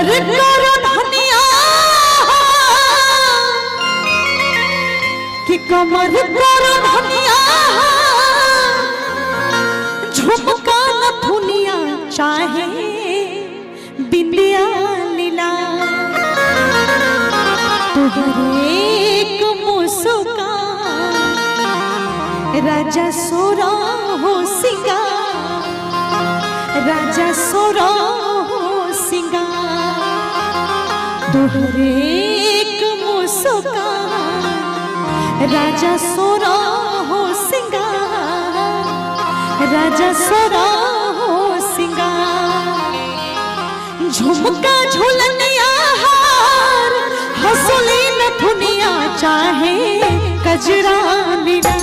कमर करो धनिया कि कमर करो धनिया झुमका न धुनिया चाहे बिंदिया लीला तुहरे एक मुस्कान राजा सोरा हो सिंगार राजा सोरा तुहरे एक मुस्कान राजा सोरा हो सिंगार राजा सोरा हो सिंगार झुमका झुलनिया हार हंसली न दुनिया चाहे कजरा लीला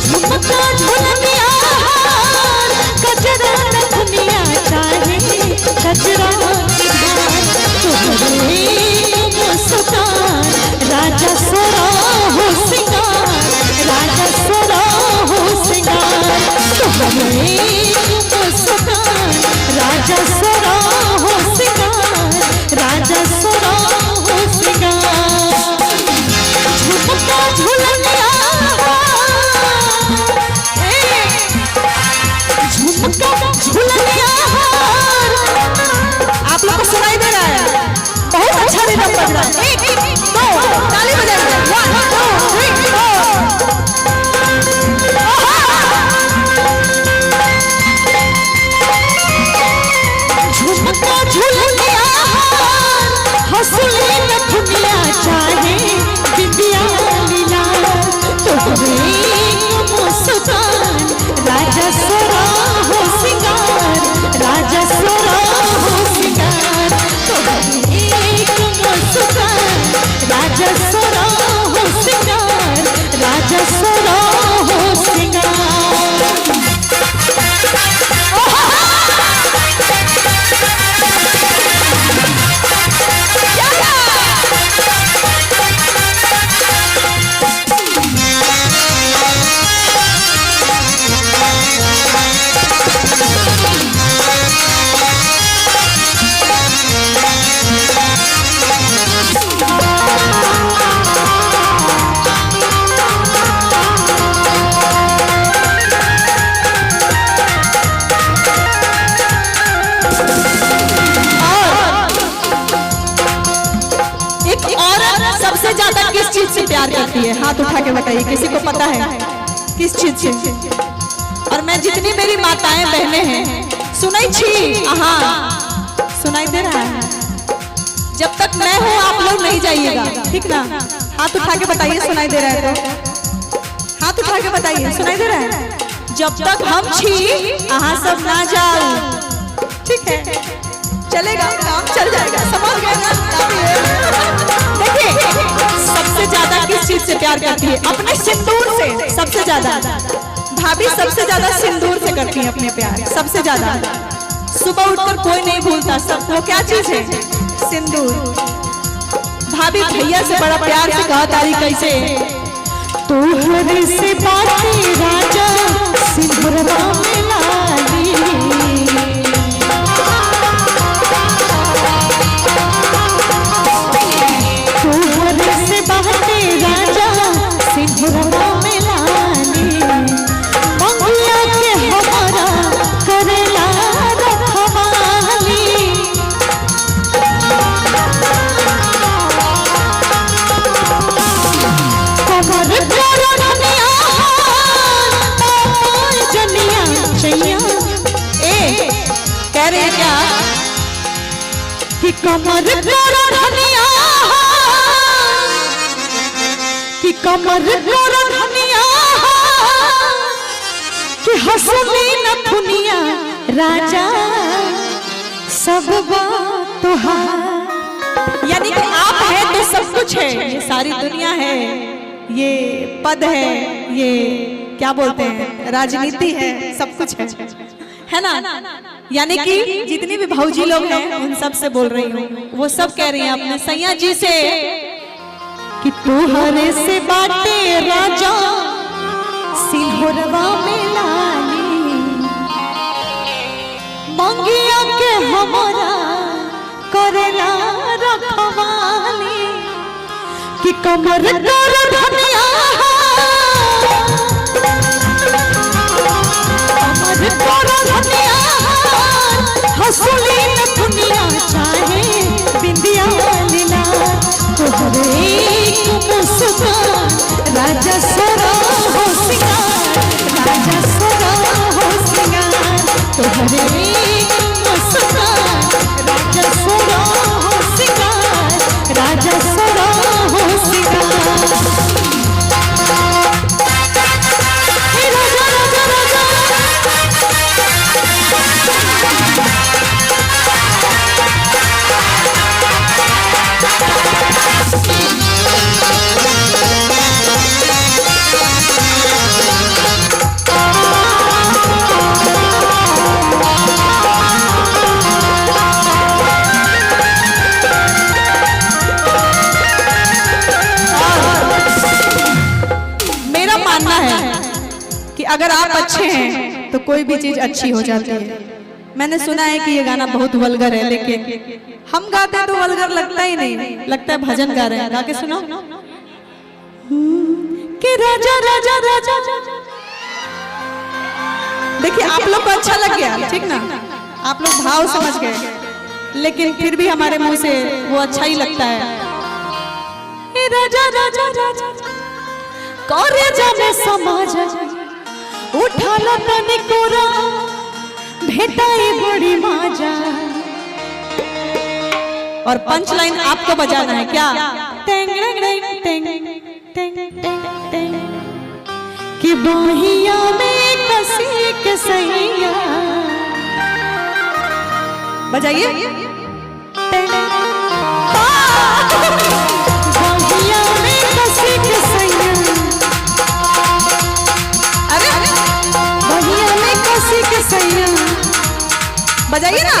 झुमका झुलनिया हार कजरा न दुनिया चाहे कजरा मुस्कान राजा सोरा हो सिंगार राजा सोरा हो सिंगार तुम्हारे मुस्कान राजा सोरा हो सिंगार राजा सोरा हो सिंगार झुमका झुलनिया झुमका झुलनिया आप लोग को सुनाई दे रहा है बहुत अच्छा रिदम बज रहा है एक दो ताली बजाइए 1 2 3 झुमका झुलनिया हंसली न दुनिया चाहे बिंदिया लीला तुहरे मुस्कान राजा सोरा हो सिंगार राजा सोरा हो सिंगार राजा सोरा हो सिंगार राजा सोरा हो सिंगार सबसे ज्यादा किस चीज से प्यार करती है? हाथ उठा के बताइए, किसी को पता है किस चीज से? और मैं जितनी मेरी माताएं बहनें हैं सुनाई छी सुनाई दे रहा है। जब तक मैं हूँ आप लोग नहीं जाइएगा, ठीक ना? हाथ उठा के बताइए सुनाई दे रहा है तो हाथ उठा के बताइए सुनाई दे रहा है। जब तक हम छी सब ना जाओ, ठीक है? चलेगा, काम चल जाएगा, समझ गए ना? देखिए सबसे ज्यादा किस चीज से प्यार करती है? अपने सिंदूर से सबसे ज्यादा। भाभी सबसे ज्यादा सिंदूर से करती है अपने प्यार, सबसे ज्यादा। सुबह उठकर कोई नहीं भूलता सबको, क्या चीज है? सिंदूर। भाभी भैया से बड़ा प्यार से कहा तारी कैसे? तोहरे से बातें राजा सिंदूरवा में लाली सिंदूरवा में लाली मंगिया के हमारा करेला रखवाली कमर करो धनिया जनिया चैया कह रहे क्या कि कमर करो धनिया कि कमर करो धनिया कि हंसली न दुनिया राजा सब बात तुहार। यानी कि आप है तो सब कुछ है, ये सारी दुनिया है, ये पद है, ये क्या बोलते हैं राजनीति है, सब कुछ है ना? यानी कि जितनी भी भौजी लोग हैं उन सब से बोल रही हूँ, वो सब कह रही हैं अपने सैया जी से कि तुहरे से बाटे राजा सिंदूरवा में लाली मंगिया के हमारा करेला रखवाली कि कमर कर धनिया कमर कर धनिया हंसुली न दुनिया चाहे बिंदिया लीला तोहरे मुस्कान राजा सोरा हो सिंगार राजा सोरा हो सिंगार तोहरे मुस्कान राजा सोरा हो सिंगार राजा सोरा हो सिंगार राजा राजा राजा अगर आप अच्छे हैं तो कोई भी चीज अच्छी हो जाती है। मैंने सुना है कि ये गाना बहुत वल्गर है, लेकिन हम गाते हैं तो वल्गर लगता ही नहीं, लगता है भजन गा रहे हैं। गा के सुनो कि राजा राजा राजा। देखिए आप लोग को अच्छा लग गया, ठीक ना, आप लोग भाव समझ गए, लेकिन फिर भी हमारे मुंह से वो अच्छा ही लगता है। राजा राजा राजा करे जाने समाज उठाला तनी कोरा भेटाई बड़ी माजा। और पंच लाइन आपको बजाना है क्या? Tang tang tang tang tang कि बाहिया में कसी के सैया बजाइए। बाहिया में कसी के सैया बजाइए ना।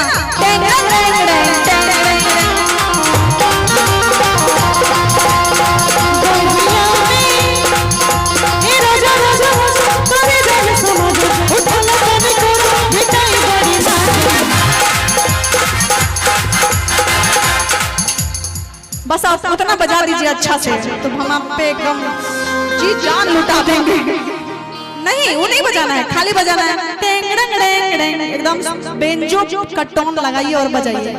बस आप उतना बजा दीजिए अच्छा से, तो हम आप पे एकदम जी जान लुटा देंगे। नहीं वो नहीं बजाना है, खाली बजाना है एकदम बेंजो का टोन लगाइए और बजाइए,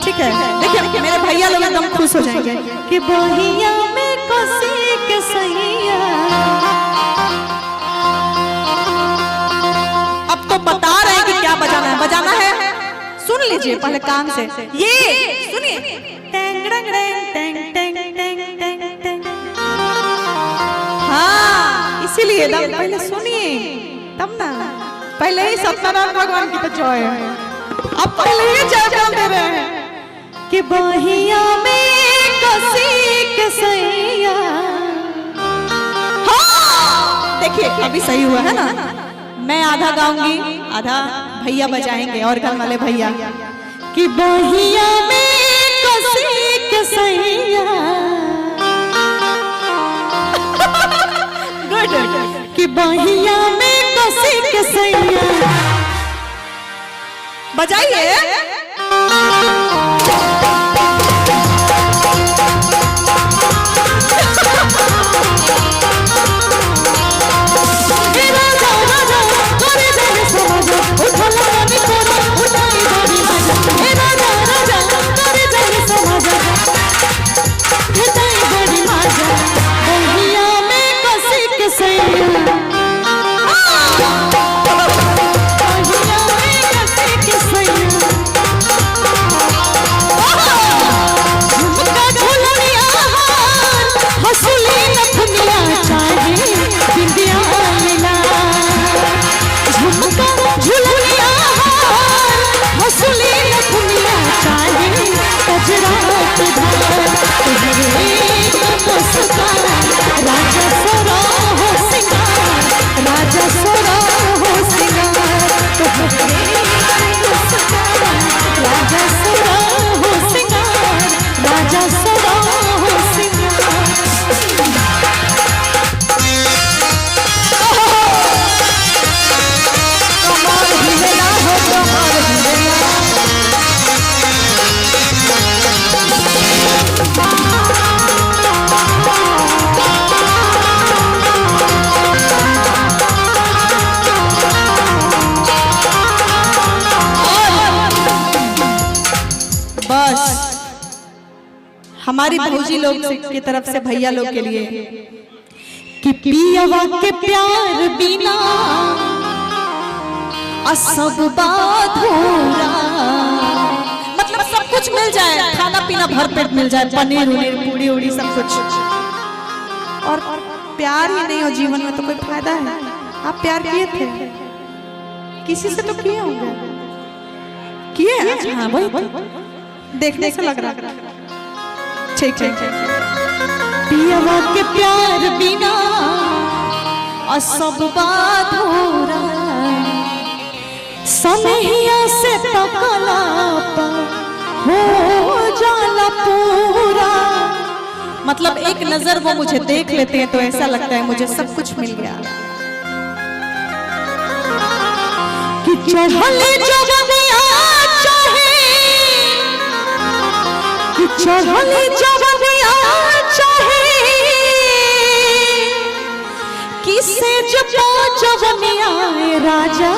ठीक है? देखिए मेरे भैया लोग एकदम खुश हो जाएंगे कि बहिया में कसी के सैया। अब तो बता रहे हैं कि क्या बजाना है, बजाना है सुन लीजिए पहले कान से, ये सुनिए। इसीलिए पहले सुनिए तब ना, पहले ही सत्यनारायण भगवान की तो जय है, अब पहले ही जय बोल दे रहे हैं कि बहिया में कसी के सैया। हाँ देखिए अभी सही हुआ है ना, मैं आधा गाऊंगी आधा भैया बजाएंगे और घर वाले भैया कि बहिया में कसी के सैया कि बहिया में कसी के सैया। बजाइए। हमारी भौजी लोग की तरफ से भैया लोग के लिए कि पियवा के प्यार बिना सब बाधूरा, मतलब सब कुछ मिल जाए, खाना पीना भरपेट मिल जाए, पनीर उनीर पूड़ी उड़ी सब कुछ, और प्यार ही नहीं हो जीवन में तो कोई फायदा है? आप प्यार किए थे किसी से? तो किए होंगे, किए हैं? हाँ वही देखने से लग रहा। ठीक ठीक। पियवा के प्यार बिना सब बाधूरा, सनहिया से तकला हो जाला पूरा। मतलब एक नजर वो मुझे देख लेते हैं तो ऐसा लगता है मुझे सब कुछ मिल गया। कि चढ़ले जवनिया चाहे, कि चढ़ले जवनिया चाहे, किसे जब जवनिया राजा